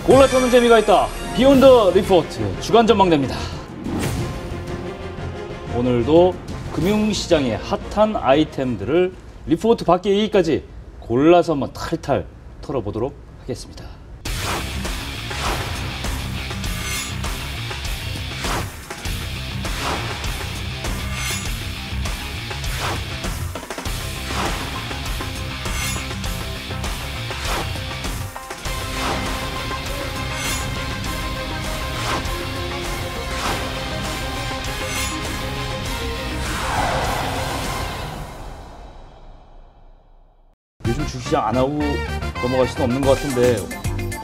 골라터는 재미가 있다. 비욘드 리포트 주간 전망대입니다. 오늘도 금융시장의 핫한 아이템들을 리포트 밖의 얘기까지 골라서 한번 탈탈 털어보도록 하겠습니다. 요즘 주식시장 안 하고 넘어갈 수는 없는 것 같은데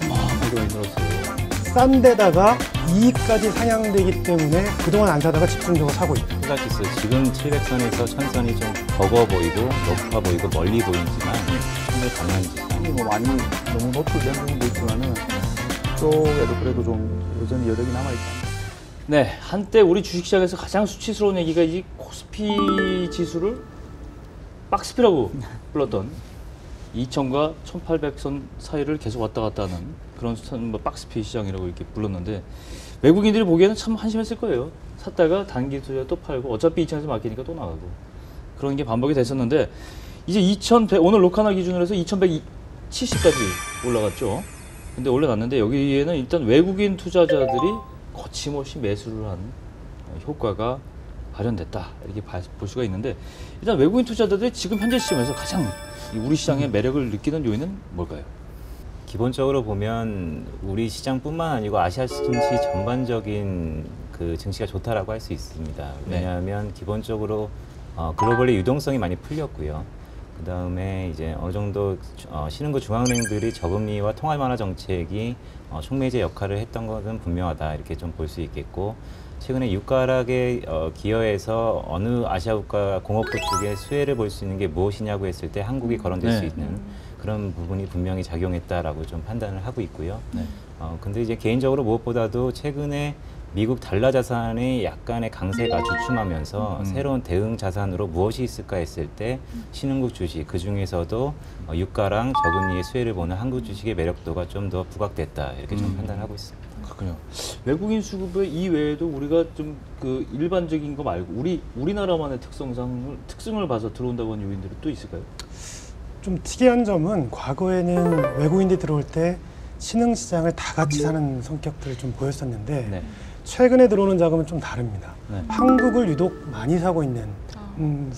어마어마하게 많이 늘었어요. 싼 데다가 이익까지 상향되기 때문에 그동안 안 사다가 집중적으로 사고 있다. 피라티스 지금 700선에서 1000선이 좀 적어 보이고 높아 보이고 멀리 보이지만 힘을 강한 뭐 많이 너무 노출된 부분도 있지만은 쪽에도 그래도 좀 여전히 여력이 남아있다. 네, 한때 우리 주식시장에서 가장 수치스러운 얘기가 이 코스피 지수를 박스피라고 불렀던 2000과 1800선 사이를 계속 왔다 갔다 하는 그런 박스피 시장이라고 이렇게 불렀는데 외국인들이 보기에는 참 한심했을 거예요. 샀다가 단기 투자 또 팔고 어차피 2000에서 막히니까 또 나가고 그런 게 반복이 됐었는데 이제 2100 오늘 로카나 기준으로 해서 2170까지 올라갔죠. 근데 올라갔는데 여기에는 일단 외국인 투자자들이 거침없이 매수를 한 효과가 발현됐다 이렇게 볼 수가 있는데 일단 외국인 투자자들이 지금 현재 시점에서 가장 우리 시장의 매력을 느끼는 요인은 뭘까요? 기본적으로 보면 우리 시장뿐만 아니고 아시아 증시 전반적인 그 증시가 좋다라고 할 수 있습니다. 왜냐하면 기본적으로 글로벌의 유동성이 많이 풀렸고요. 그 다음에 이제 어느 정도 신흥국 중앙은행들이 저금리와 통화 완화 정책이 촉매제 역할을 했던 것은 분명하다 이렇게 좀 볼 수 있겠고 최근에 유가 하락에 기여해서 어느 아시아 국가 공업국 쪽에 수혜를 볼 수 있는 게 무엇이냐고 했을 때 한국이 거론될 수 있는 그런 부분이 분명히 작용했다라고 좀 판단을 하고 있고요. 근데 이제 개인적으로 무엇보다도 최근에 미국 달러 자산의 약간의 강세가 주춤하면서 새로운 대응 자산으로 무엇이 있을까 했을 때 신흥국 주식, 그 중에서도 유가랑 저금리의 수혜를 보는 한국 주식의 매력도가 좀 더 부각됐다 이렇게 좀 판단하고 있습니다. 그렇군요. 외국인 수급의 이외에도 우리가 좀 그 일반적인 거 말고 우리나라만의 특성을 봐서 들어온다고 하는 요인들이 또 있을까요? 좀 특이한 점은 과거에는 외국인들이 들어올 때 신흥시장을 다 같이 사는 성격들을 좀 보였었는데 네. 최근에 들어오는 자금은 좀 다릅니다. 네. 한국을 유독 많이 사고 있는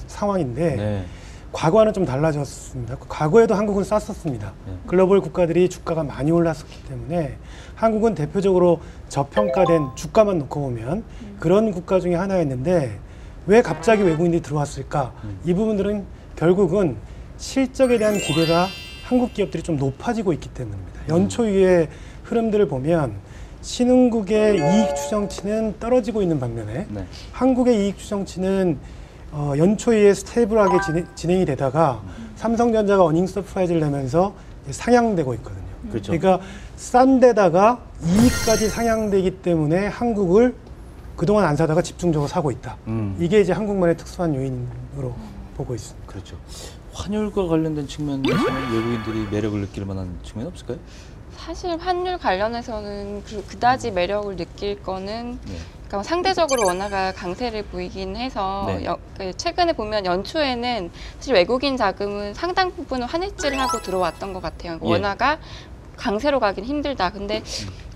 상황인데 네. 과거와는 좀 달라졌습니다. 과거에도 한국은 쌌었습니다. 글로벌 국가들이 주가가 많이 올랐었기 때문에 한국은 대표적으로 저평가된 주가만 놓고 보면 그런 국가 중에 하나였는데 왜 갑자기 외국인들이 들어왔을까? 이 부분들은 결국은 실적에 대한 기대가 한국 기업들이 좀 높아지고 있기 때문입니다. 연초 이후의 흐름들을 보면 신흥국의 이익 추정치는 떨어지고 있는 반면에 한국의 이익 추정치는 연초에 스테이블하게 진행이 되다가 삼성전자가 어닝 서프라이즈를 내면서 상향되고 있거든요. 그렇죠. 그러니까 싼 데다가 이익까지 상향되기 때문에 한국을 그동안 안 사다가 집중적으로 사고 있다. 이게 이제 한국만의 특수한 요인으로 보고 있습니다. 그렇죠. 환율과 관련된 측면에서는 외국인들이 매력을 느낄 만한 측면이 없을까요? 사실 환율 관련해서는 그다지 매력을 느낄 거는 그러니까 상대적으로 원화가 강세를 보이긴 해서 최근에 보면 연초에는 사실 외국인 자금은 상당 부분은 환해지를 하고 들어왔던 것 같아요. 원화가 강세로 가긴 힘들다. 근데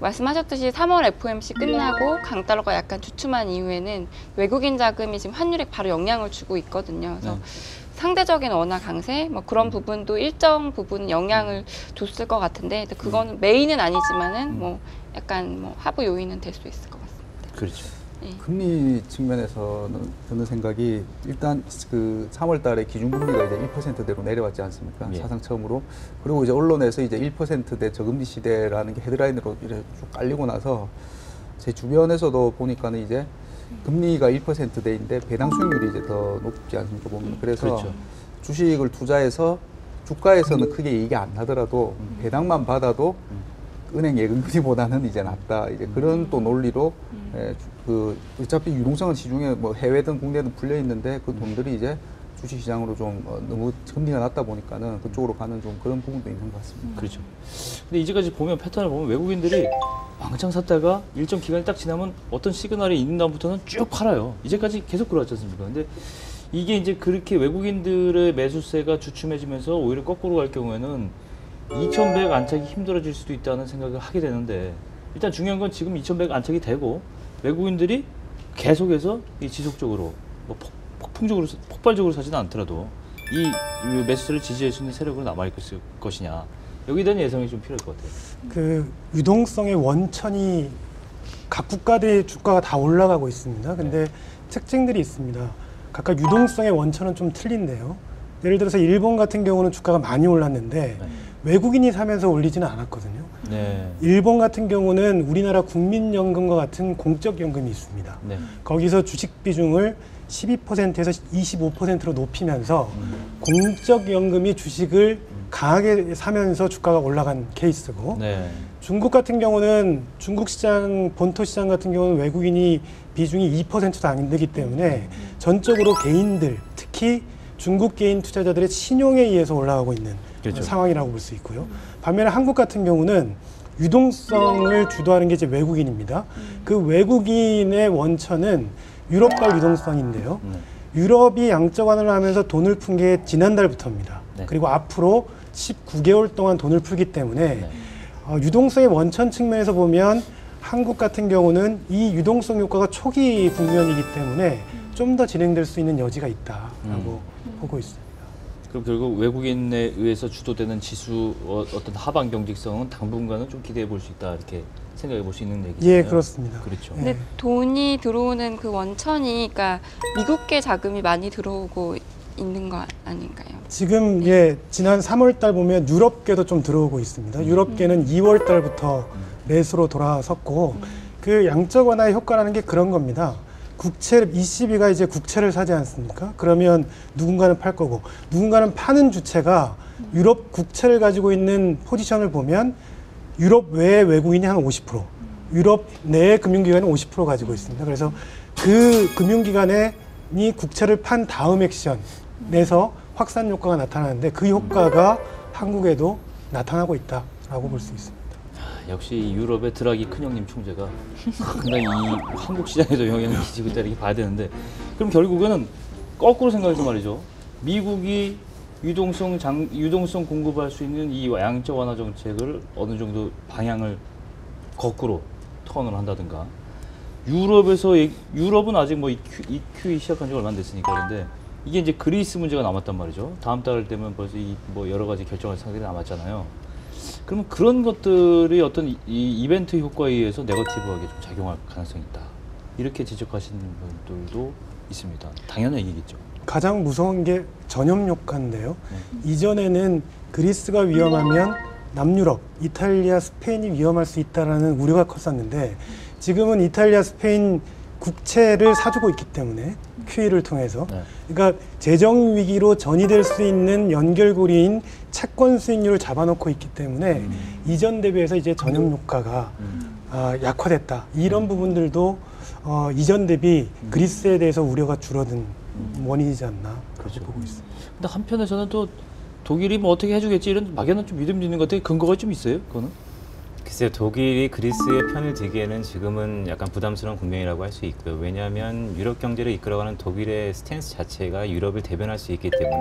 말씀하셨듯이 3월 FOMC 끝나고 강달러가 약간 주춤한 이후에는 외국인 자금이 지금 환율에 바로 영향을 주고 있거든요. 그래서 상대적인 원화 강세 뭐 그런 부분도 일정 부분 영향을 줬을 것 같은데 그거는 메인은 아니지만은 뭐 약간 뭐 하부 요인은 될 수 있을 것 같습니다. 그렇죠. 금리 측면에서는 드는 생각이 일단 그 3월 달에 기준금리가 이제 1%대로 내려왔지 않습니까? 사상 처음으로. 그리고 이제 언론에서 이제 1%대 저금리 시대라는 게 헤드라인으로 이렇게 쭉 깔리고 나서 제 주변에서도 보니까는 이제 금리가 1%대인데 배당 수익률이 이제 더 높지 않습니까? 보면. 그래서 주식을 투자해서 주가에서는 크게 이익이 안 나더라도 배당만 받아도 은행 예금금리보다는 이제 낫다. 이제 그런 또 논리로 그 어차피 유동성은 시중에 뭐 해외든 국내든 풀려 있는데 그 돈들이 이제 주식시장으로 좀 너무 금리가 낮다 보니까는 그쪽으로 가는 좀 그런 부분도 있는 것 같습니다. 그렇죠. 근데 이제까지 보면 패턴을 보면 외국인들이 왕창 샀다가 일정 기간이 딱 지나면 어떤 시그널이 있는 다음부터는 쭉 팔아요. 이제까지 계속 그러지 않습니까? 근데 이게 이제 그렇게 외국인들의 매수세가 주춤해지면서 오히려 거꾸로 갈 경우에는 2100 안착이 힘들어질 수도 있다는 생각을 하게 되는데 일단 중요한 건 지금 2100 안착이 되고 외국인들이 계속해서 이 지속적으로 뭐 폭발적으로 사지는 않더라도 이 매수세를 지지할 수 있는 세력으로 남아있을 것이냐 여기에 대한 예상이 좀 필요할 것 같아요. 그 유동성의 원천이 각 국가들의 주가가 다 올라가고 있습니다. 근데 특징들이 있습니다. 각각 유동성의 원천은 좀 틀린데요. 예를 들어서 일본 같은 경우는 주가가 많이 올랐는데 외국인이 사면서 올리지는 않았거든요. 네. 일본 같은 경우는 우리나라 국민연금과 같은 공적연금이 있습니다. 네. 거기서 주식 비중을 12%에서 25%로 높이면서 공적연금이 주식을 강하게 사면서 주가가 올라간 케이스고 네. 중국 같은 경우는 중국 시장, 본토 시장 같은 경우는 외국인이 비중이 2%도 안 되기 때문에 전적으로 개인들, 특히 중국 개인 투자자들의 신용에 의해서 올라가고 있는 그렇죠. 상황이라고 볼 수 있고요. 반면에 한국 같은 경우는 유동성을 주도하는 게 이제 외국인입니다. 그 외국인의 원천은 유럽발 유동성인데요. 유럽이 양적 완화를 하면서 돈을 푼 게 지난달부터입니다. 네. 그리고 앞으로 19개월 동안 돈을 풀기 때문에 네. 유동성의 원천 측면에서 보면 한국 같은 경우는 이 유동성 효과가 초기 국면이기 때문에 좀 더 진행될 수 있는 여지가 있다라고 보고 있습니다. 그럼 결국 외국인에 의해서 주도되는 지수 어떤 하방 경직성은 당분간은 좀 기대해 볼 수 있다 이렇게 생각해 볼 수 있는 얘기죠. 예, 그렇습니다. 그렇죠. 근데 돈이 들어오는 그 원천이 그러니까 미국계 자금이 많이 들어오고 있는 거 아닌가요? 지금 지난 3월 달 보면 유럽계도 좀 들어오고 있습니다. 유럽계는 2월 달부터 매수로 돌아섰고 그 양적 완화의 효과라는 게 그런 겁니다. ECB가 이제 국채를 사지 않습니까? 그러면 누군가는 팔 거고 누군가는 파는 주체가 유럽 국채를 가지고 있는 포지션을 보면 유럽 외의 외국인이 한 50%, 유럽 내 금융기관은 50% 가지고 있습니다. 그래서 그 금융기관이 국채를 판 다음 액션에서 확산 효과가 나타나는데 그 효과가 한국에도 나타나고 있다라고 볼 수 있습니다. 역시 유럽의 드라기 큰형님 총재가 상당히 이 한국 시장에도 영향을 끼치고 있다 이렇게 봐야 되는데 그럼 결국에는 거꾸로 생각해서 말이죠. 미국이 유동성 공급할 수 있는 이 양적 완화 정책을 어느 정도 방향을 거꾸로 턴을 한다든가 유럽은 아직 뭐 EQE 시작한 지 얼마 안 됐으니까 그런데 이게 이제 그리스 문제가 남았단 말이죠. 다음 달 되면 벌써 뭐 여러 가지 결정할 상황이 남았잖아요. 그러면 그런 것들이 어떤 이 이벤트 효과에 의해서 네거티브하게 좀 작용할 가능성이 있다. 이렇게 지적하시는 분들도 있습니다. 당연한 얘기겠죠. 가장 무서운 게 전염 효과인데요. 이전에는 그리스가 위험하면 남유럽, 이탈리아, 스페인이 위험할 수 있다라는 우려가 컸었는데 지금은 이탈리아, 스페인 국채를 사주고 있기 때문에 QE를 통해서 그러니까 재정 위기로 전이될 수 있는 연결고리인 채권 수익률을 잡아놓고 있기 때문에 이전 대비해서 이제 전염 효과가 약화됐다. 이런 부분들도 이전 대비 그리스에 대해서 우려가 줄어든 원인이지 않나 그렇게 보고 있습니다. 근데 한편에서는 또 독일이 뭐 어떻게 해주겠지 이런 막연한 좀 믿음 있는 것 같아요. 근거가 좀 있어요, 그거는? 글쎄요, 독일이 그리스의 편을 들기에는 지금은 약간 부담스러운 국면이라고 할 수 있고요. 왜냐하면 유럽 경제를 이끌어가는 독일의 스탠스 자체가 유럽을 대변할 수 있기 때문에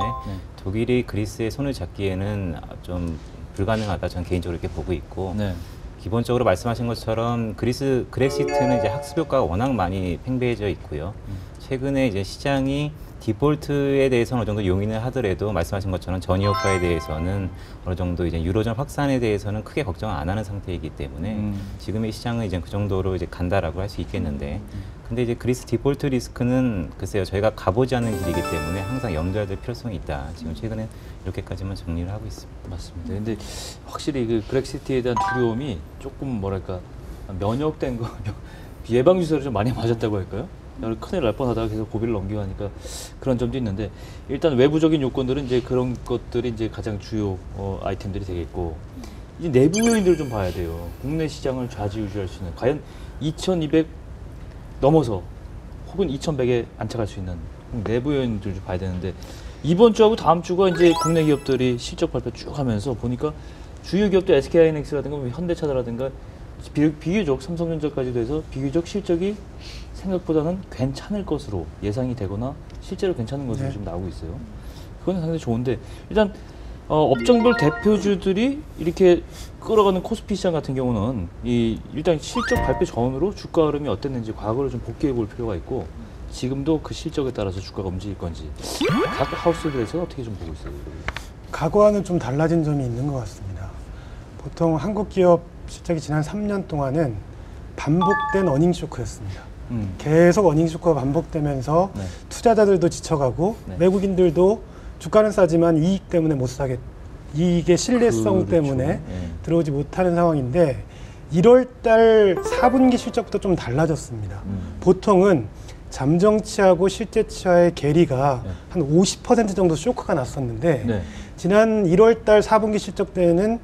독일이 그리스의 손을 잡기에는 좀 불가능하다. 저는 개인적으로 이렇게 보고 있고 기본적으로 말씀하신 것처럼 그렉시트는 이제 학습 효과가 워낙 많이 팽배해져 있고요. 최근에 이제 시장이 디폴트에 대해서는 어느 정도 용인을 하더라도 말씀하신 것처럼 전이 효과에 대해서는 어느 정도 이제 유로존 확산에 대해서는 크게 걱정 안 하는 상태이기 때문에 지금의 시장은 이제 그 정도로 이제 간다라고 할 수 있겠는데 근데 이제 그리스 디폴트 리스크는 글쎄요 저희가 가보지 않은 길이기 때문에 항상 염두해야 될 필요성이 있다. 지금 최근에 이렇게까지만 정리를 하고 있습니다. 맞습니다. 근데 확실히 그 브렉시트에 대한 두려움이 조금 뭐랄까 면역된 거 예방 주사를 좀 많이 맞았다고 할까요? 큰일 날 뻔하다가 계속 고비를 넘기고 하니까 그런 점도 있는데 일단 외부적인 요건들은 이제 그런 것들이 이제 가장 주요 아이템들이 되겠고 이제 내부 요인들을 좀 봐야 돼요. 국내 시장을 좌지우지할 수 있는 과연 2200 넘어서 혹은 2100에 안착할 수 있는 내부 요인들을 좀 봐야 되는데 이번 주하고 다음 주가 이제 국내 기업들이 실적 발표 쭉 하면서 보니까 주요 기업도 SK하이닉스라든가 뭐 현대차라든가 비교적 삼성전자까지도 해서 비교적 실적이 생각보다는 괜찮을 것으로 예상이 되거나 실제로 괜찮은 것으로 좀 나오고 있어요. 그건 상당히 좋은데 일단 업종별 대표주들이 이렇게 끌어가는 코스피 시장 같은 경우는 일단 실적 발표 전으로 주가 흐름이 어땠는지 과거를 좀 복귀해 볼 필요가 있고 지금도 그 실적에 따라서 주가가 움직일 건지 각 하우스들에서 어떻게 좀 보고 있어요? 과거와는 좀 달라진 점이 있는 것 같습니다. 보통 한국 기업 실적이 지난 3년 동안은 반복된 어닝 쇼크였습니다. 계속 어닝 쇼크가 반복되면서 네. 투자자들도 지쳐가고 네. 외국인들도 주가는 싸지만 이익 때문에 못 사겠, 이익의 신뢰성 그렇죠. 때문에 네. 들어오지 못하는 상황인데 1월 달 4분기 실적부터 좀 달라졌습니다. 보통은 잠정치하고 실제치와의 괴리가 네. 한 50% 정도 쇼크가 났었는데 네. 지난 1월 달 4분기 실적 때는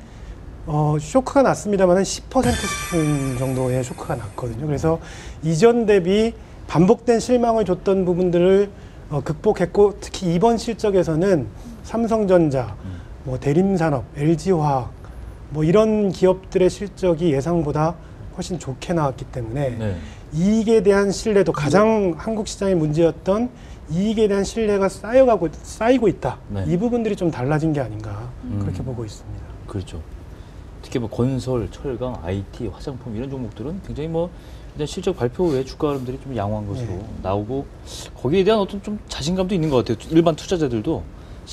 쇼크가 났습니다만 10% 수준 정도의 쇼크가 났거든요. 그래서 이전 대비 반복된 실망을 줬던 부분들을 극복했고 특히 이번 실적에서는 삼성전자, 뭐 대림산업, LG화학 뭐 이런 기업들의 실적이 예상보다 훨씬 좋게 나왔기 때문에 네. 이익에 대한 신뢰도 가장 한국 시장의 문제였던 이익에 대한 신뢰가 쌓이고 있다. 네. 이 부분들이 좀 달라진 게 아닌가 그렇게 보고 있습니다. 그렇죠. 특히 뭐 건설, 철강, IT, 화장품 이런 종목들은 굉장히 뭐 일단 실적 발표 후에 주가 흐름들이 좀 양호한 것으로 나오고 거기에 대한 어떤 좀 자신감도 있는 것 같아요. 일반 투자자들도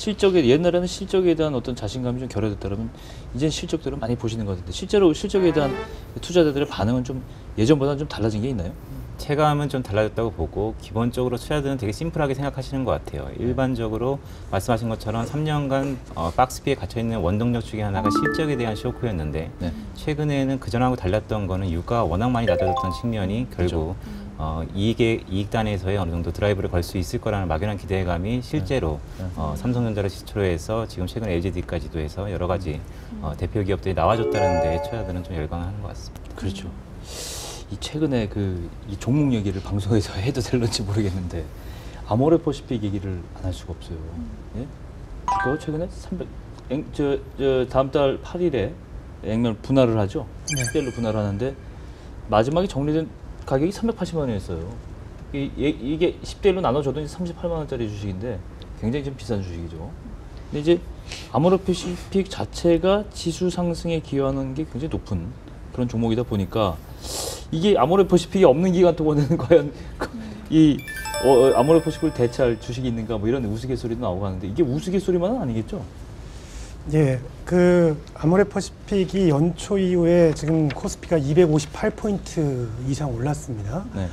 옛날에는 실적에 대한 어떤 자신감이 좀 결여됐다면 이제 실적들은 많이 보시는 것 같은데 실제로 실적에 대한 투자자들의 반응은 좀 예전보다는 좀 달라진 게 있나요? 체감은 좀 달라졌다고 보고 기본적으로 투자자들은 되게 심플하게 생각하시는 것 같아요. 일반적으로 말씀하신 것처럼 3년간 박스피에 갇혀있는 원동력 중에 하나가 실적에 대한 쇼크였는데 네. 최근에는 그전하고 달랐던 거는 유가가 워낙 많이 낮아졌던 측면이 결국 이익단에서의 어느 정도 드라이브를 걸 수 있을 거라는 막연한 기대감이 실제로 삼성전자를 시초로 해서 지금 최근 LGD까지도 해서 여러 가지 대표 기업들이 나와줬다는 데 투자자들은 좀 열광하는 것 같습니다. 그렇죠. 이 최근에 이 종목 얘기를 방송에서 해도 될런지 모르겠는데 아모레퍼시픽 얘기를 안 할 수가 없어요. 예? 주가가 최근에 다음 달 8일에 액면 분할을 하죠. 네. 10대1로 분할을 하는데 마지막에 정리된 가격이 380만 원이었어요. 이게 10대1로 나눠줘도 38만 원짜리 주식인데 굉장히 좀 비싼 주식이죠. 근데 이제 아모레퍼시픽 자체가 지수 상승에 기여하는 게 굉장히 높은 그런 종목이다 보니까 이게 아모레퍼시픽이 없는 기간 동안에는 과연 아모레퍼시픽을 대체할 주식이 있는가 뭐 이런 우스갯소리도 나오고 하는데 이게 우스갯소리만은 아니겠죠? 예, 아모레퍼시픽이 연초 이후에 지금 코스피가 258포인트 이상 올랐습니다. 네.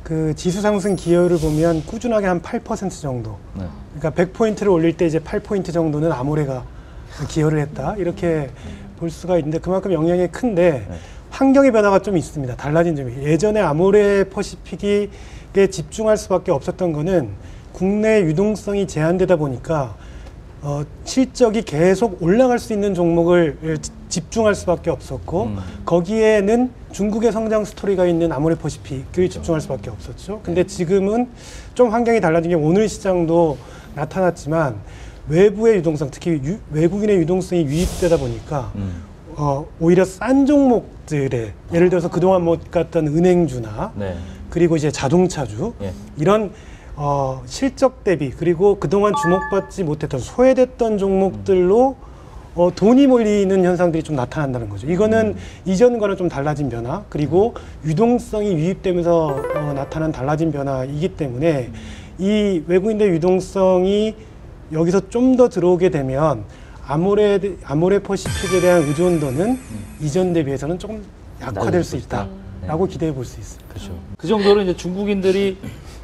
그 지수 상승 기여를 보면 꾸준하게 한 8% 정도. 네. 그러니까 100포인트를 올릴 때 이제 8포인트 정도는 아모레가 기여를 했다. 이렇게 볼 수가 있는데 그만큼 영향이 큰데 환경의 변화가 좀 있습니다. 달라진 점이. 예전에 아모레퍼시픽에 집중할 수밖에 없었던 거는 국내 유동성이 제한되다 보니까 실적이 계속 올라갈 수 있는 종목을 집중할 수밖에 없었고 거기에는 중국의 성장 스토리가 있는 아모레퍼시픽을 집중할 수밖에 없었죠. 근데 지금은 좀 환경이 달라진 게 오늘 시장도 나타났지만 외부의 유동성, 특히 외국인의 유동성이 유입되다 보니까 오히려 싼 종목들에 예를 들어서 그동안 못 갔던 은행주나 네. 그리고 이제 자동차주 예. 이런 실적 대비 그리고 그동안 주목받지 못했던 소외됐던 종목들로 돈이 몰리는 현상들이 좀 나타난다는 거죠. 이거는 이전과는 좀 달라진 변화 그리고 유동성이 유입되면서 나타난 달라진 변화이기 때문에 이 외국인들 유동성이 여기서 좀 더 들어오게 되면 아모레퍼시픽에 대한 의존도는 이전 대비해서는 조금 약화될 수 있다라고 기대해 볼 수 있습니다. 그렇죠. 그 정도로 이제 중국인들이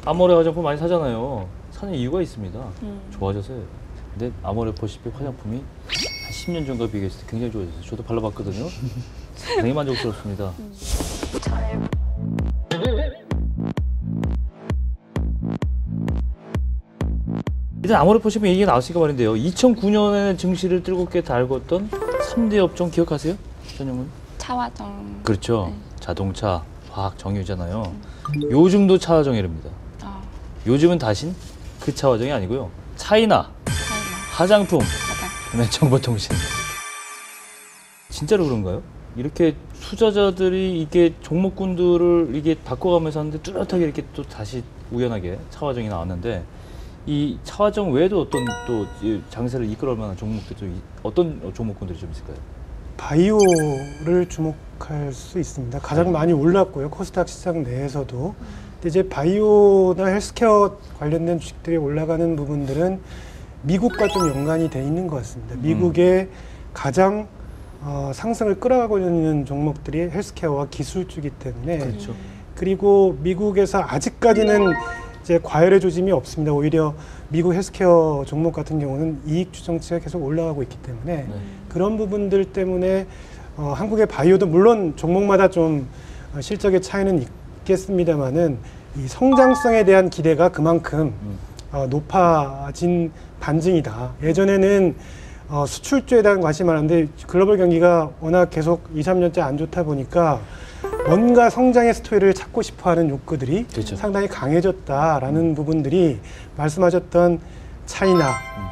아모레 화장품 많이 사잖아요. 사는 이유가 있습니다. 좋아져서요. 근데 아모레퍼시픽 화장품이 한 10년 전과 비교했을 때 굉장히 좋아졌어요. 저도 발라봤거든요. 상당히 만족스럽습니다. 일단 아모레퍼시픽 얘기가 나왔으니까 말인데요. 2009년에 증시를 뜨겁게 달궜던 3대 업종 기억하세요? 전용은? 차화정. 그렇죠. 자동차, 화학, 정유잖아요. 요즘도 차화정이랍니다. 요즘은 다신 그 차화정이 아니고요. 차이나, 화장품, 가장. 그다음에 정보통신. 진짜로 그런가요? 이렇게 투자자들이 이게 종목군들을 이게 바꿔가면서 하는데 뚜렷하게 이렇게 또 다시 우연하게 차화정이 나왔는데 이 차화정 외에도 어떤 또 장세를 이끌어올 만한 종목들 좀 어떤 종목군들이 좀 있을까요? 바이오를 주목할 수 있습니다. 가장 많이 올랐고요. 코스닥 시장 내에서도. 근데 이제 바이오나 헬스케어 관련된 주식들이 올라가는 부분들은 미국과 좀 연관이 돼 있는 것 같습니다. 미국의 가장 상승을 끌어가고 있는 종목들이 헬스케어와 기술주이기 때문에 그렇죠. 그리고 미국에서 아직까지는 이제 과열의 조짐이 없습니다. 오히려 미국 헬스케어 종목 같은 경우는 이익 추정치가 계속 올라가고 있기 때문에 그런 부분들 때문에 한국의 바이오도 물론 종목마다 좀 실적의 차이는 있겠습니다만은 이 성장성에 대한 기대가 그만큼 높아진 반증이다. 예전에는 수출주에 대한 관심이 많은데 글로벌 경기가 워낙 계속 2, 3년째 안 좋다 보니까 뭔가 성장의 스토리를 찾고 싶어하는 욕구들이 그렇죠. 상당히 강해졌다라는 부분들이 말씀하셨던 차이나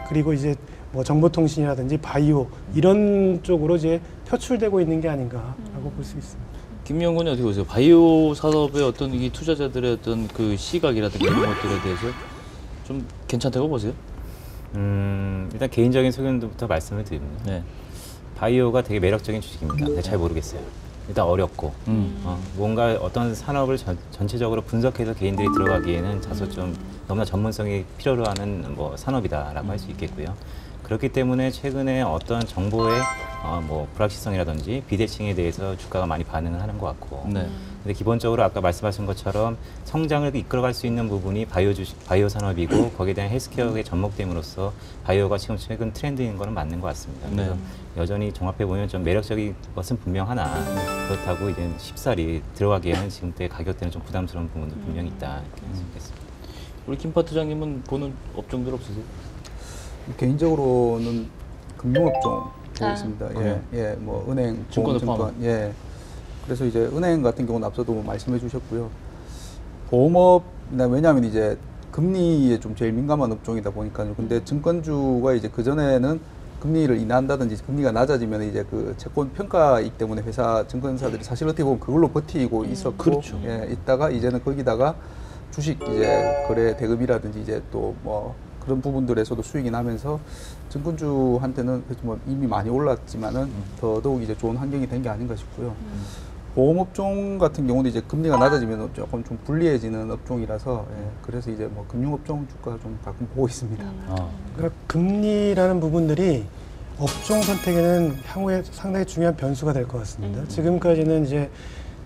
그리고 이제 뭐 정보통신이라든지 바이오 이런 쪽으로 이제 표출되고 있는 게 아닌가라고 볼 수 있습니다. 김명군이 어떻게 보세요? 바이오 산업의 어떤 이 투자자들의 어떤 그 시각이라든가 이런 것들에 대해서 좀 괜찮다고 보세요? 일단 개인적인 소견부터 말씀을 드립니다. 네. 바이오가 되게 매력적인 주식입니다. 근데 잘 모르겠어요. 일단 어렵고 뭔가 어떤 산업을 전체적으로 분석해서 개인들이 들어가기에는 다소 좀 너무나 전문성이 필요로 하는 뭐 산업이다라고 할 수 있겠고요. 그렇기 때문에 최근에 어떤 정보의 뭐 불확실성이라든지 비대칭에 대해서 주가가 많이 반응을 하는 것 같고. 네. 근데 기본적으로 아까 말씀하신 것처럼 성장을 이끌어갈 수 있는 부분이 바이오 산업이고 거기에 대한 헬스케어에 접목됨으로써 바이오가 지금 최근 트렌드인 거는 맞는 것 같습니다. 그래서 여전히 종합해 보면 좀 매력적인 것은 분명하나 그렇다고 이제 쉽사리 들어가기에는 지금때 가격대는 좀 부담스러운 부분도 분명히 있다 이렇게 할 수 있겠습니다. 우리 김 파트장님은 보는 업종들 없으세요? 개인적으로는 금융업종 보고 있습니다. 그래요? 예, 뭐 은행, 증권을 보험증권, 예. 그래서 이제 은행 같은 경우는 앞서도 말씀해 주셨고요. 보험업이나 왜냐하면 이제 금리에 좀 제일 민감한 업종이다 보니까요. 근데 증권주가 이제 그 전에는 금리를 인하한다든지 금리가 낮아지면 이제 그 채권 평가이기 때문에 회사 증권사들이 사실 어떻게 보면 그걸로 버티고 있었고, 그렇죠. 예, 있다가 이제는 거기다가 주식 이제 거래 대금이라든지 이제 또 뭐 그런 부분들에서도 수익이 나면서 증권주한테는 뭐 이미 많이 올랐지만은 더더욱 이제 좋은 환경이 된 게 아닌가 싶고요. 보험업종 같은 경우도 이제 금리가 낮아지면 조금 좀 불리해지는 업종이라서 예, 그래서 이제 뭐 금융업종 주가 좀 가끔 보고 있습니다. 그러니까 금리라는 부분들이 업종 선택에는 향후에 상당히 중요한 변수가 될 것 같습니다. 지금까지는 이제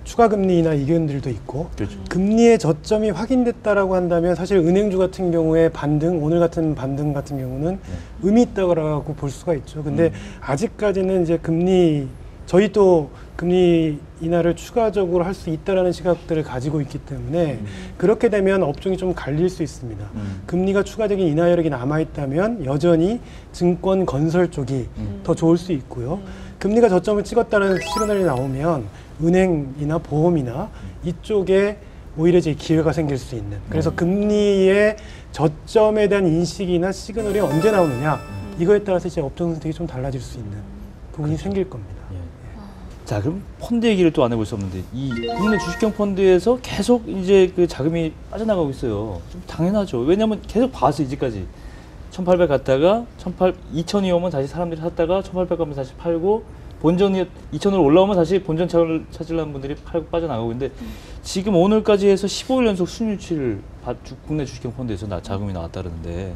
추가 금리나 이견들도 있고 그렇죠. 금리의 저점이 확인됐다라고 한다면 사실 은행주 같은 경우에 반등, 오늘 같은 반등 같은 경우는 의미 있다고 볼 수가 있죠. 근데 아직까지는 이제 저희 또 금리 인하를 추가적으로 할 수 있다라는 시각들을 가지고 있기 때문에 그렇게 되면 업종이 좀 갈릴 수 있습니다. 금리가 추가적인 인하 여력이 남아있다면 여전히 증권 건설 쪽이 더 좋을 수 있고요. 금리가 저점을 찍었다는 시그널이 나오면 은행이나 보험이나 이쪽에 오히려 이제 기회가 생길 수 있는. 그래서 금리의 저점에 대한 인식이나 시그널이 언제 나오느냐 이거에 따라서 이제 업종 선택이 좀 달라질 수 있는 부분이 생길 겁니다. 자, 그럼 펀드 얘기를 또 안 해볼 수 없는데 이 국내 주식형 펀드에서 계속 이제 그 자금이 빠져나가고 있어요. 좀 당연하죠. 왜냐하면 계속 봐서 이제까지 1,800 갔다가 2,000이 오면 다시 사람들이 샀다가 1,800 가면 다시 팔고 본전이 2,000으로 올라오면 다시 본전 차를 찾으려는 분들이 팔고 빠져나가고 있는데 지금 오늘까지 해서 15일 연속 순유치를 국내 주식형 펀드에서 자금이 나왔다 그러는데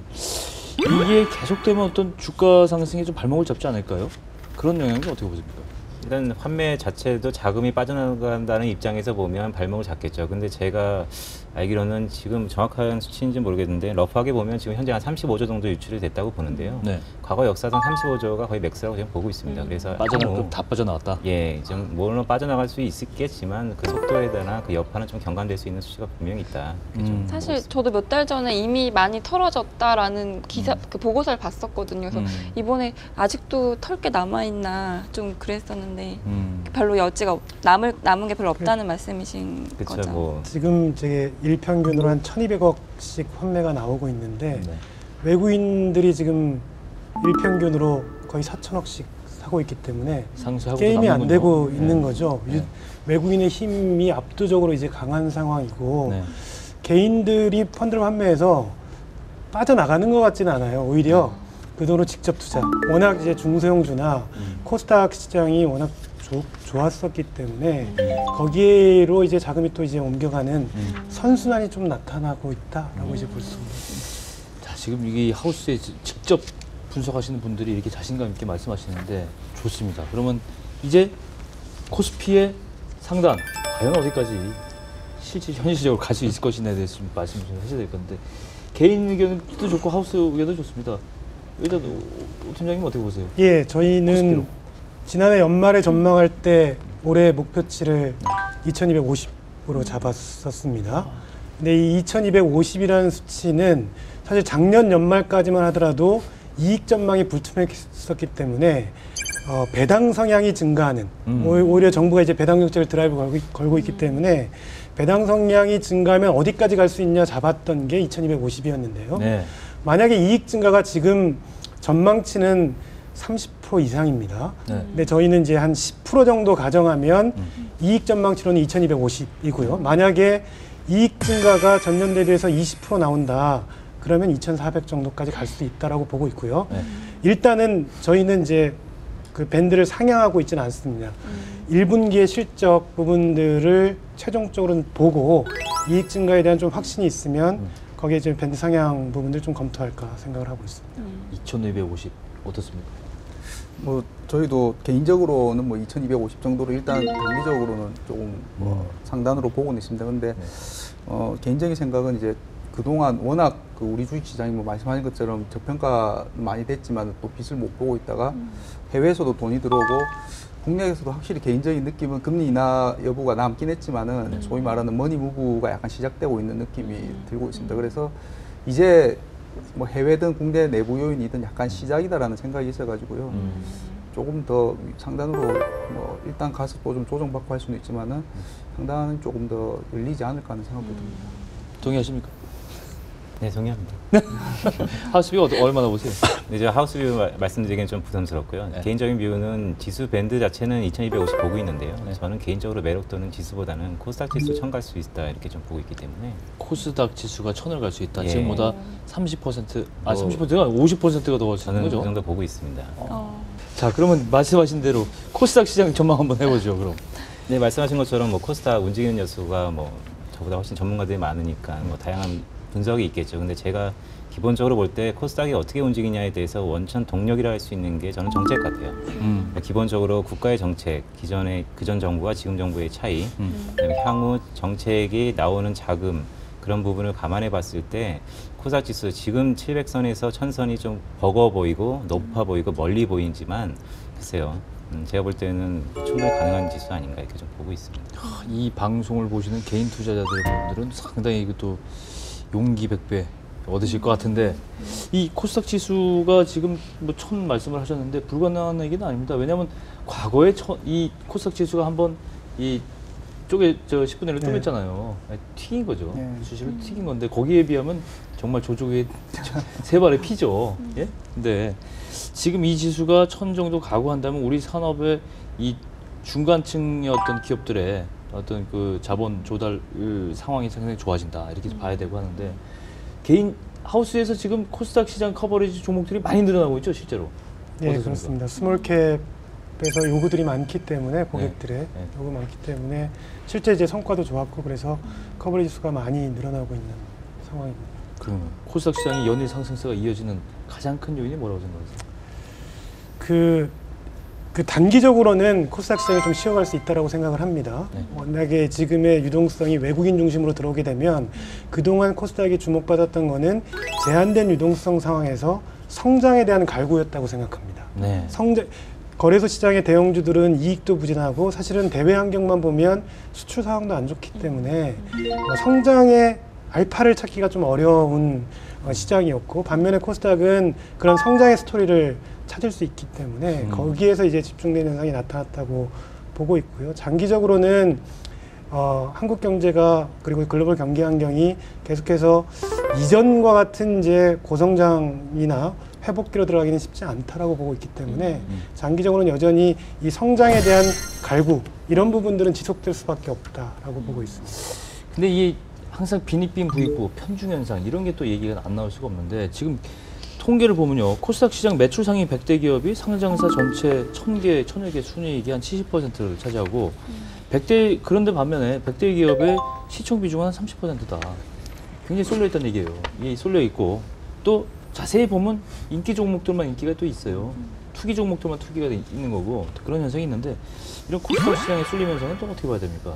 이게 계속되면 어떤 주가 상승에 좀 발목을 잡지 않을까요? 그런 영향은 어떻게 보십니까? 일단 환매 자체도 자금이 빠져나간다는 입장에서 보면 발목을 잡겠죠. 근데 제가 알기로는 지금 정확한 수치인지 모르겠는데 러프하게 보면 지금 현재 한 35조 정도 유출이 됐다고 보는데요. 네. 과거 역사상 35조가 거의 맥스라고 저는 보고 있습니다. 그래서 다 빠져나왔다. 예, 좀 물론 빠져나갈 수 있겠지만 그 속도에 대한 그 여파는 좀 경감될 수 있는 수치가 분명히 있다. 사실 저도 몇 달 전에 이미 많이 털어졌다라는 기사 그 보고서를 봤었거든요. 그래서 이번에 아직도 털 게 남아 있나 좀 그랬었는데 별로 여지가 남은 게 별로 없다는 말씀이신 그쵸, 거죠. 뭐 지금 이제 일평균으로 한 1,200억씩 환매가 나오고 있는데 외국인들이 지금 일평균으로 거의 4천억씩 사고 있기 때문에 상쇄하고 게임이 안 되고 있는 네. 거죠. 네. 외국인의 힘이 압도적으로 이제 강한 상황이고 네. 개인들이 펀드를 판매해서 빠져나가는 것 같지는 않아요. 오히려 그 돈으로 직접 투자. 워낙 이제 중소형주나 코스닥 시장이 워낙 좋았었기 때문에 거기로 이제 자금이 또 이제 옮겨가는 선순환이 좀 나타나고 있다라고 이제 볼 수 있습니다. 자, 지금 이 하우스에 직접 분석하시는 분들이 이렇게 자신감 있게 말씀하시는데 좋습니다. 그러면 이제 코스피의 상단 과연 어디까지 실제 현실적으로 갈 수 있을 것이냐에 대해서 좀 말씀 좀 하셔야 될 건데 개인 의견도 좋고 하우스 의견도 좋습니다. 일단 오 팀장님 어떻게 보세요? 예, 저희는 코스피로. 지난해 연말에 전망할 때 올해 목표치를 2250으로 잡았었습니다. 근데 이 2250이라는 수치는 사실 작년 연말까지만 하더라도 이익 전망이 불투명했었기 때문에 배당 성향이 증가하는 오히려 정부가 이제 배당 정책을 드라이브 걸고 있기 때문에 배당 성향이 증가하면 어디까지 갈 수 있냐 잡았던 게 2250이었는데요. 네. 만약에 이익 증가가 지금 전망치는 30% 이상입니다. 네. 근데 저희는 이제 한 10% 정도 가정하면 이익 전망치로는 2250이고요. 만약에 이익 증가가 전년 대비해서 20% 나온다. 그러면 2400 정도까지 갈 수 있다라고 보고 있고요. 네. 일단은 저희는 이제 그 밴드를 상향하고 있지는 않습니다. 1분기의 실적 부분들을 최종적으로는 보고 이익 증가에 대한 좀 확신이 있으면 거기에 이제 밴드 상향 부분들 좀 검토할까 생각을 하고 있습니다. 2250 어떻습니까? 뭐 저희도 개인적으로는 뭐 2250 정도로 일단 단기적으로는 조금 상단으로 보고는 있습니다. 근데 개인적인 생각은 이제 그동안 워낙 그 우리 주식시장이 뭐 말씀하신 것처럼 저평가 많이 됐지만 또 빚을 못 보고 있다가 해외에서도 돈이 들어오고 국내에서도 확실히 개인적인 느낌은 금리 인하 여부가 남긴 했지만은 소위 말하는 머니 무브가 약간 시작되고 있는 느낌이 들고 있습니다. 그래서 이제 뭐 해외든 국내 내부 요인이든 약간 시작이다라는 생각이 있어가지고요. 조금 더 상단으로 뭐 일단 가서 또 좀 조정받고 할 수는 있지만은 상단은 조금 더 열리지 않을까 하는 생각도 듭니다. 동의하십니까? 네, 동의합니다. 하우스비가 얼마나 보세요? 근데 제가 하우스 뷰 말씀드리기엔 좀 부담스럽고요. 네. 개인적인 뷰는 지수 밴드 자체는 2250 보고 있는데요. 네. 저는 개인적으로 매력 도는 지수보다는 코스닥 지수 1000 갈 수 있다 이렇게 좀 보고 있기 때문에 코스닥 지수가 1000을 갈 수 있다. 예. 지금보다 30%아 30%가 50%가 더 갈 수 있는 저는 그 거죠. 정도 보고 있습니다. 자, 그러면 말씀하신 대로 코스닥 시장 전망 한번 해보죠. 그럼. 네, 말씀하신 것처럼 뭐 코스닥 움직이는 여수가 뭐 저보다 훨씬 전문가들이 많으니까 뭐 다양한 분석이 있겠죠. 근데 제가 기본적으로 볼 때 코스닥이 어떻게 움직이냐에 대해서 원천 동력이라 할 수 있는 게 저는 정책 같아요. 그러니까 기본적으로 국가의 정책, 그전 정부와 지금 정부의 차이, 그다음에 향후 정책이 나오는 자금 그런 부분을 감안해 봤을 때 코스닥 지수 지금 700선에서 1000선이 좀 버거워 보이고 높아 보이고 멀리 보이지만 글쎄요. 제가 볼 때는 충분히 가능한 지수 아닌가 이렇게 좀 보고 있습니다. 이 방송을 보시는 개인 투자자들분들은 상당히 또 용기 100배 얻으실 것 같은데 이 코스닥 지수가 지금 뭐 1000 말씀을 하셨는데 불가능한 얘기는 아닙니다. 왜냐하면 과거에 이 코스닥 지수가 한번 이 쪼개 10분의 1을 쪼갰잖아요. 튀긴 거죠. 네. 주식을 튀긴 건데 거기에 비하면 정말 조족의 세 발의 피죠. 예? 근데 지금 이 지수가 1000 정도 가고 한다면 우리 산업의 이 중간층의 어떤 기업들의 어떤 그 자본 조달 상황이 상당히 좋아진다 이렇게 봐야 되고 하는데 개인 하우스에서 지금 코스닥 시장 커버리지 종목들이 많이 늘어나고 있죠 실제로. 네, 어떻습니까? 그렇습니다. 스몰캡에서 요구들이 많기 때문에 고객들의 네. 요구 많기 때문에 실제 이제 성과도 좋았고 그래서 커버리지 수가 많이 늘어나고 있는 상황입니다. 그러면 코스닥 시장이 연일 상승세가 이어지는 가장 큰 요인이 뭐라고 생각하세요? 그 단기적으로는 코스닥 시장이 좀 쉬어갈 수 있다라고 생각을 합니다. 네. 워낙에 지금의 유동성이 외국인 중심으로 들어오게 되면 그동안 코스닥이 주목받았던 거는 제한된 유동성 상황에서 성장에 대한 갈구였다고 생각합니다. 네. 거래소 시장의 대형주들은 이익도 부진하고 사실은 대외 환경만 보면 수출 상황도 안 좋기 때문에 성장의 알파를 찾기가 좀 어려운 시장이었고 반면에 코스닥은 그런 성장의 스토리를 찾을 수 있기 때문에 거기에서 이제 집중되는 현상이 나타났다고 보고 있고요. 장기적으로는 한국 경제가 그리고 글로벌 경기 환경이 계속해서 이전과 같은 이제 고성장이나 회복기로 들어가기는 쉽지 않다라고 보고 있기 때문에 장기적으로는 여전히 이 성장에 대한 갈구 이런 부분들은 지속될 수밖에 없다라고 보고 있습니다. 근데 이게 항상 빈익빈 부익부, 편중 현상 이런 게 또 얘기가 안 나올 수가 없는데 지금 통계를 보면요. 코스닥 시장 매출 상위 100대 기업이 상장사 전체 1000여 개 순이익이 한 70%를 차지하고 100대 그런데 반면에 100대 기업의 시총 비중은 한 30%다. 굉장히 쏠려 있다는 얘기예요. 이게 쏠려 있고 또 자세히 보면 인기 종목들만 인기가 또 있어요. 투기 종목들만 투기가 있는 거고 그런 현상이 있는데 이런 코스닥 시장에 쏠림 현상은 또 어떻게 봐야 됩니까?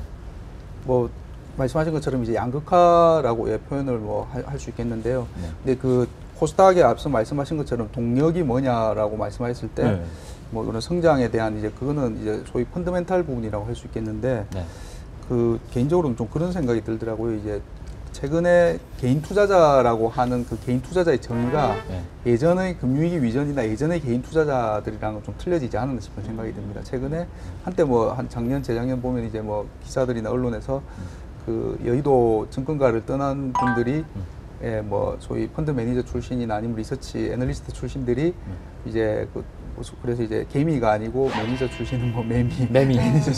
뭐 말씀하신 것처럼 이제 양극화라고 표현을 뭐 할 수 있겠는데요. 네. 근데 그 코스닥에 앞서 말씀하신 것처럼 동력이 뭐냐라고 말씀하셨을 때 네. 뭐 그런 성장에 대한 이제 그거는 이제 소위 펀더멘탈 부분이라고 할 수 있겠는데 네. 그 개인적으로는 좀 그런 생각이 들더라고요. 이제 최근에 개인 투자자라고 하는 그 개인 투자자의 정의가 네. 예전의 금융위기 이전이나 예전의 개인 투자자들이랑은 좀 틀려지지 않았나 싶은 생각이 듭니다. 최근에 한때 뭐 한 작년, 재작년 보면 이제 뭐 기사들이나 언론에서 그 여의도 증권가를 떠난 분들이 예, 뭐 소위 펀드 매니저 출신이나 아니면 리서치 애널리스트 출신들이 이제 그래서 이제 개미가 아니고 매니저 출신은 뭐 매미 매니저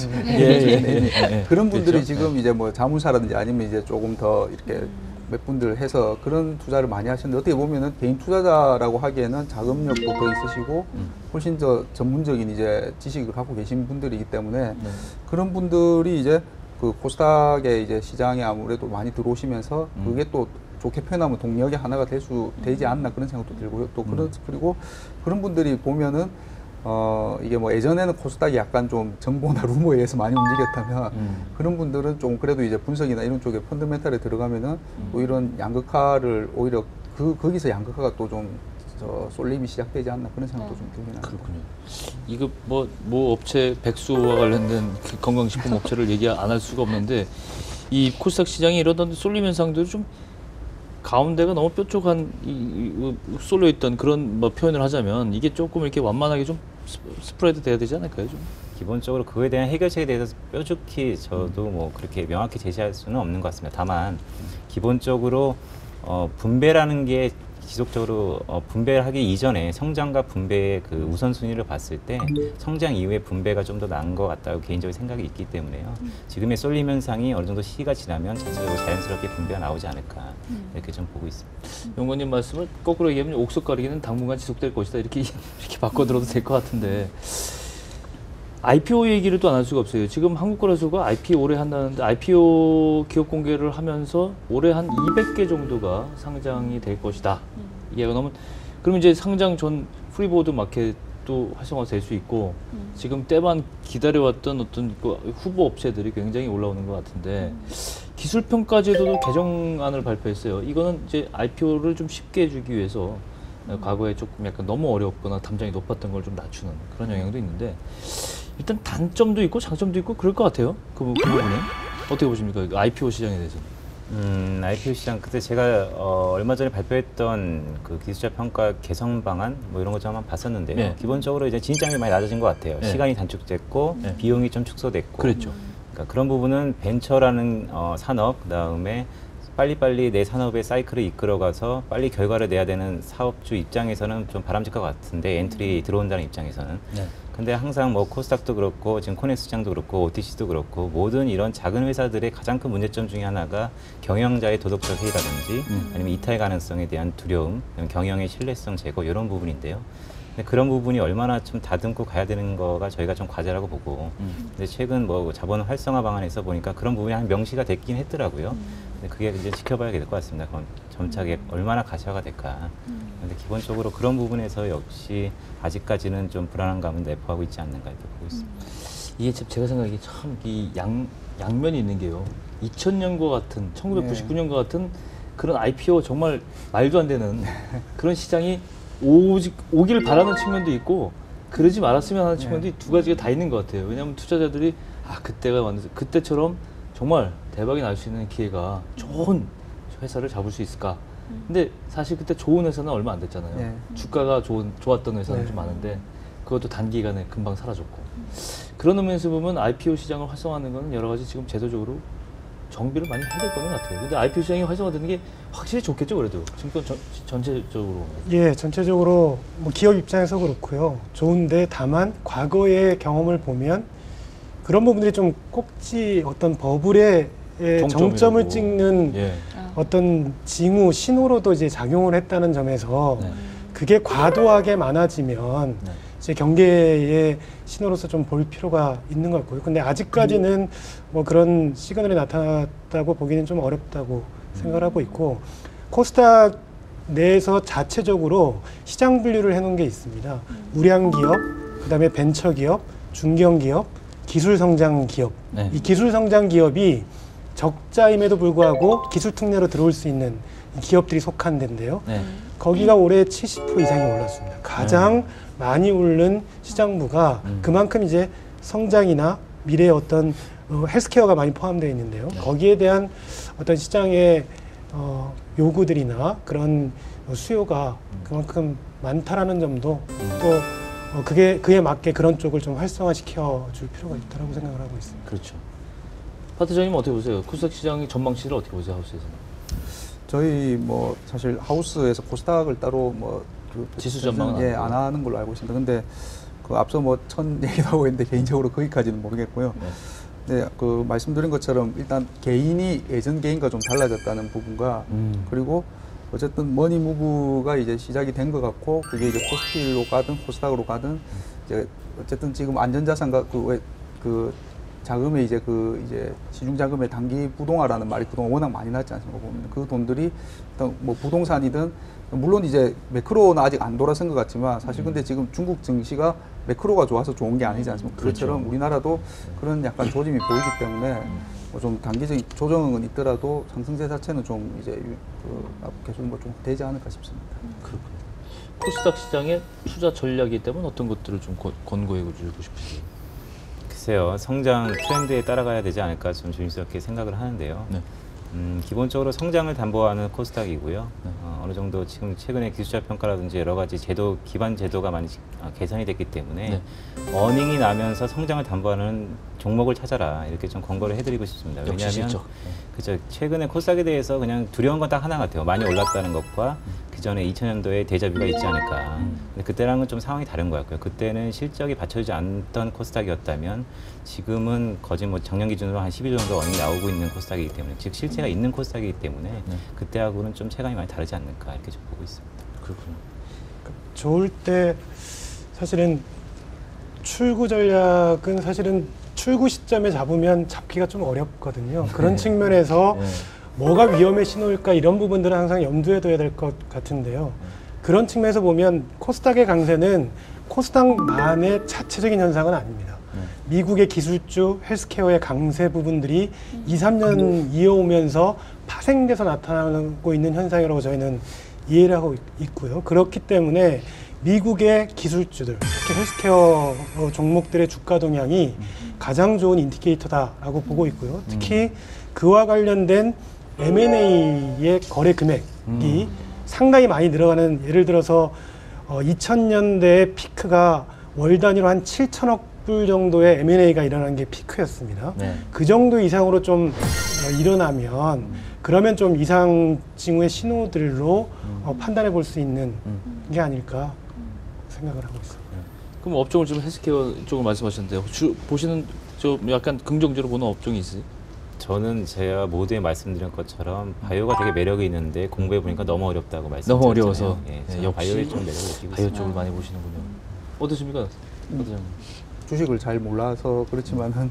그런 분들이 그렇죠? 지금 이제 뭐 자문사라든지 아니면 이제 조금 더 이렇게 몇 분들 해서 그런 투자를 많이 하셨는데 어떻게 보면은 개인 투자자라고 하기에는 자금력도 더 있으시고 훨씬 더 전문적인 이제 지식을 갖고 계신 분들이기 때문에 그런 분들이 이제 그 코스닥의 이제 시장에 아무래도 많이 들어오시면서 그게 또 좋게 표현하면 동력의 하나가 되지 않나 그런 생각도 들고요. 또 그리고 그런 분들이 보면은 이게 뭐 예전에는 코스닥이 약간 좀 정보나 루머에 의해서 많이 움직였다면 그런 분들은 좀 그래도 이제 분석이나 이런 쪽에 펀더멘탈에 들어가면은 또 이런 양극화를 오히려 거기서 양극화가 또 좀 쏠림이 시작되지 않나 그런 생각도 좀 들긴 합니다. 그렇군요. 이거 뭐 업체 백수와 관련된 그 건강식품 업체를 얘기 안 할 수가 없는데 이 코스닥 시장이 이러던 쏠림 현상들이 좀 가운데가 너무 뾰족한 쏠려 있던 그런 뭐 표현을 하자면 이게 조금 이렇게 완만하게 좀 스프레드 돼야 되지 않을까요? 좀. 기본적으로 그거에 대한 해결책에 대해서 뾰족히 저도 뭐 그렇게 명확히 제시할 수는 없는 것 같습니다. 다만 기본적으로 분배라는 게 지속적으로 분배하기 이전에 성장과 분배의 그 우선순위를 봤을 때 성장 이후에 분배가 좀 더 나은 것 같다고 개인적인 생각이 있기 때문에요. 지금의 쏠림 현상이 어느 정도 시기가 지나면 전체적으로 자연스럽게 분배가 나오지 않을까 이렇게 좀 보고 있습니다. 용건님 말씀을 거꾸로 얘기하면 옥석 가리기는 당분간 지속될 것이다 이렇게 바꿔들어도 될 것 같은데 IPO 얘기를 또 안 할 수가 없어요. 지금 한국거래소가 IPO 올해 한다는데 IPO 기업 공개를 하면서 올해 한 200개 정도가 상장이 될 것이다. 이게 너무 그러면 이제 상장 전 프리보드 마켓도 활성화될 수 있고 지금 때만 기다려왔던 어떤 그 후보 업체들이 굉장히 올라오는 것 같은데 기술 평가제도도 개정안을 발표했어요. 이거는 이제 IPO를 좀 쉽게 해주기 위해서 과거에 조금 약간 너무 어렵거나 담장이 높았던 걸 좀 낮추는 그런 영향도 있는데. 일단 단점도 있고 장점도 있고 그럴 것 같아요. 그 부분은 어떻게 보십니까? IPO 시장에 대해서. IPO 시장 그때 제가 얼마 전에 발표했던 그 기술자 평가 개선 방안 뭐 이런 것 좀 한번 봤었는데요. 네. 기본적으로 이제 진입장벽이 많이 낮아진 것 같아요. 네. 시간이 단축됐고 네. 비용이 좀 축소됐고. 그랬죠. 그러니까 그런 부분은 벤처라는 산업 그다음에 빨리빨리 내 산업의 사이클을 이끌어가서 빨리 결과를 내야 되는 사업주 입장에서는 좀 바람직할 것 같은데 엔트리 들어온다는 입장에서는. 네. 근데 항상 뭐 코스닥도 그렇고 지금 코넥스 시장도 그렇고 OTC도 그렇고 모든 이런 작은 회사들의 가장 큰 문제점 중에 하나가 경영자의 도덕적 해이라든지 아니면 이탈 가능성에 대한 두려움, 경영의 신뢰성 제고 이런 부분인데요. 근데 그런 부분이 얼마나 좀 다듬고 가야 되는 거가 저희가 좀 과제라고 보고 근데 최근 뭐 자본 활성화 방안에서 보니까 그런 부분이 한 명시가 됐긴 했더라고요. 근데 그게 이제 지켜봐야 될 것 같습니다. 그럼 점차게 얼마나 가시화가 될까. 근데 기본적으로 그런 부분에서 역시 아직까지는 좀 불안한 감은 내포하고 있지 않는가 이렇게 보고 있습니다. 이게 제가 생각하기에 참 이 양면이 있는 게요. 2000년과 같은 1999년과 같은 그런 IPO 정말 말도 안 되는 그런 시장이 오길 바라는 측면도 있고 그러지 말았으면 하는 측면도 두 가지가 다 있는 것 같아요. 왜냐하면 투자자들이 그때가 왔는데 그때처럼 정말 대박이 날 수 있는 기회가 좋은 회사를 잡을 수 있을까? 근데 사실 그때 좋은 회사는 얼마 안 됐잖아요. 네. 주가가 좋았던 회사는 좀 많은데 그것도 단기간에 금방 사라졌고 그런 의미에서 보면 IPO 시장을 활성화하는 것은 여러 가지 지금 제도적으로 정비를 많이 해야 될 거는 같아요. 근데 IPO 시장이 활성화되는 게 확실히 좋겠죠, 그래도 증권 전체적으로. 예, 전체적으로 뭐 기업 입장에서 그렇고요. 좋은데 다만 과거의 경험을 보면 그런 부분들이 좀 꼭지 어떤 버블의 정점을 찍는 예. 어떤 징후, 신호로도 이제 작용을 했다는 점에서 네. 그게 과도하게 많아지면 네. 이제 경계의 신호로서 좀 볼 필요가 있는 것 같고요. 근데 아직까지는 뭐 그런 시그널이 나타났다고 보기는 좀 어렵다고 생각을 하고 있고, 코스닥 내에서 자체적으로 시장 분류를 해놓은 게 있습니다. 우량 기업, 그다음에 벤처 기업, 중견 기업, 기술 성장 기업. 네. 이 기술 성장 기업이 적자임에도 불구하고 기술 특례로 들어올 수 있는 기업들이 속한 데인데요. 네. 거기가 올해 70% 이상이 올랐습니다. 가장 많이 오른 시장부가 그만큼 이제 성장이나 미래의 어떤 헬스케어가 많이 포함되어 있는데요. 거기에 대한 어떤 시장의 요구들이나 그런 수요가 그만큼 많다라는 점도 또 그에 맞게 그런 쪽을 좀 활성화시켜 줄 필요가 있다고 생각을 하고 있습니다. 그렇죠. 파 팀장님 어떻게 보세요? 코스닥 시장의 전망치를 어떻게 보세요, 하우스에서는? 저희 뭐 사실 하우스에서 코스닥을 따로 지수 전망은 예, 안 하는 걸로 알고 있습니다. 근데 그 앞서 뭐 천 얘기도 하고 있는데 개인적으로 거기까지는 모르겠고요. 네, 그 말씀드린 것처럼 일단 개인이 예전 개인과 좀 달라졌다는 부분과 그리고 어쨌든 머니무브가 이제 시작이 된 것 같고 그게 이제 코스피로 가든 코스닥으로 가든 이제 어쨌든 지금 안전자산과 그 자금의 이제 시중 자금의 단기 부동화라는 말이 그동안 워낙 많이 나왔지 않습니까? 보면 그 돈들이 일단 뭐 부동산이든 물론 이제 매크로는 아직 안 돌아선 것 같지만 사실 근데 지금 중국 증시가 매크로가 좋아서 좋은 게 아니지 않습니까? 그렇죠. 그것처럼 우리나라도 그런 약간 조짐이 보이기 때문에 좀 단기적인 조정은 있더라도 상승세 자체는 좀 이제 계속 뭐 좀 되지 않을까 싶습니다. 그렇군요. 코스닥 시장의 투자 전략이 있다면 어떤 것들을 좀 권고해 주고 싶으세요? 글쎄요, 성장 트렌드에 따라가야 되지 않을까 좀 조심스럽게 생각을 하는데요. 네. 기본적으로 성장을 담보하는 코스닥이고요. 네. 어느 정도 지금 최근에 기술자 평가라든지 여러 가지 제도, 기반 제도가 많이 개선이 됐기 때문에 네. 어닝이 나면서 성장을 담보하는 종목을 찾아라 이렇게 좀 권고를 해드리고 싶습니다. 역시 왜냐하면 실적. 그렇죠. 최근에 코스닥에 대해서 그냥 두려운 건 딱 하나 같아요. 많이 올랐다는 것과 그 전에 2000년도에 데자뷰가 있지 않을까. 근데 그때랑은 좀 상황이 다른 것 같고요. 그때는 실적이 받쳐지지 않던 코스닥이었다면 지금은 거의 뭐 작년 기준으로 한 12조 정도 어닝이 나오고 있는 코스닥이기 때문에 즉 실체가 있는 코스닥이기 때문에 그때하고는 좀 체감이 많이 다르지 않을까 이렇게 좀 보고 있습니다. 그렇군요. 좋을 때 사실은 출구 전략은 사실은 출구 시점에 잡으면 잡기가 좀 어렵거든요. 그런 측면에서 뭐가 위험의 신호일까 이런 부분들은 항상 염두에 둬야 될 것 같은데요. 그런 측면에서 보면 코스닥의 강세는 코스닥만의 자체적인 현상은 아닙니다. 미국의 기술주, 헬스케어의 강세 부분들이 2, 3년 이어오면서 파생돼서 나타나고 있는 현상이라고 저희는 이해를 하고 있고요. 그렇기 때문에 미국의 기술주들, 특히 헬스케어 종목들의 주가 동향이 가장 좋은 인디케이터다라고 보고 있고요. 특히 그와 관련된 M&A의 거래 금액이 상당히 많이 늘어가는, 예를 들어서 2000년대의 피크가 월 단위로 한 7천억 불 정도의 M&A가 일어난 게 피크였습니다. 네. 그 정도 이상으로 좀 일어나면 그러면 좀 이상 징후의 신호들로 판단해 볼 수 있는 게 아닐까 생각을 하고 있습니다. 그럼 업종을 좀 헬스케어 쪽을 말씀하셨는데 보시는 좀 약간 긍정적으로 보는 업종이 있어요? 저는 제가 모두에 말씀드린 것처럼 바이오가 되게 매력이 있는데 공부해 보니까 너무 어렵다고 말씀드렸잖아요. 너무 어려워서. 예, 네, 저는 역시 바이오에 좀 매력을 느끼고 바이오 있습니다. 쪽을 많이 보시는군요. 어떠십니까? 어떠십니까? 주식을 잘 몰라서 그렇지만은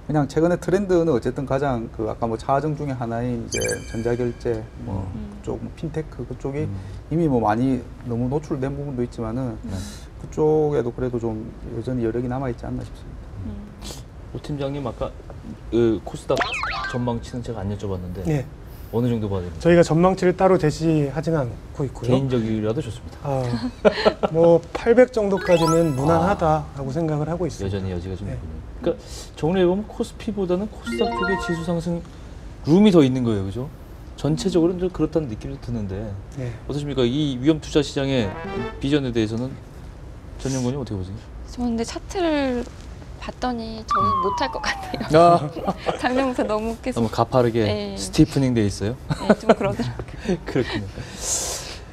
그냥 최근에 트렌드는 어쨌든 가장 아까 뭐 차등 중에 하나인 이제 전자결제 뭐 그쪽 핀테크 그쪽이 이미 뭐 많이 너무 노출된 부분도 있지만은 그쪽에도 그래도 좀 여전히 여력이 남아 있지 않나 싶습니다. 오 팀장님 아까 코스닥 전망치는 제가 안 여쭤봤는데 네. 어느 정도 봐야 됩니까? 저희가 전망치를 따로 제시하지는 않고 있고요. 개인적이라도 좋습니다. 뭐 800 정도까지는 무난하다라고 생각을 하고 있습니다. 여전히 여지가 좀 네. 있군요. 그러니까 정리해보면 코스피보다는 코스닥 쪽에 지수 상승 룸이 더 있는 거예요, 그죠? 전체적으로는 좀 그렇다는 느낌이 드는데 네. 어떠십니까? 이 위험 투자 시장의 비전에 대해서는 전 연구원님 어떻게 보세요? 저는 근데 차트를 봤더니 저는 못할 것 같아요. 장명사 너무 웃겨서. 너무 가파르게 네. 스티프닝 돼 있어요. 네, 좀 그러더라고요. 그렇군요.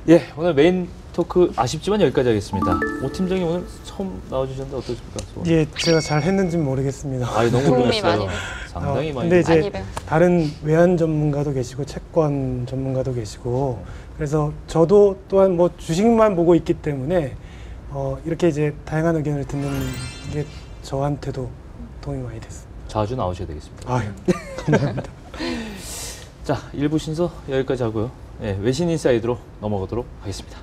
예, 오늘 메인 토크 아쉽지만 여기까지 하겠습니다. 오 팀장님 오늘 처음 나와주셨는데 어떠십니까? 소감? 예, 제가 잘 했는지는 모르겠습니다. 아니, 너무 도움이 훌륭했어요. 많이 됐어요. 상당히 많이 근데 이제 많이 배웠어요. 다른 외환 전문가도 계시고 채권 전문가도 계시고 그래서 저도 또한 뭐 주식만 보고 있기 때문에 이렇게 이제 다양한 의견을 듣는 게 저한테도 도움이 많이 됐습니다. 자주 나오셔야 되겠습니다. 아유, 감사합니다. 자, 1부 순서 여기까지 하고요. 예, 외신 인사이드로 넘어가도록 하겠습니다.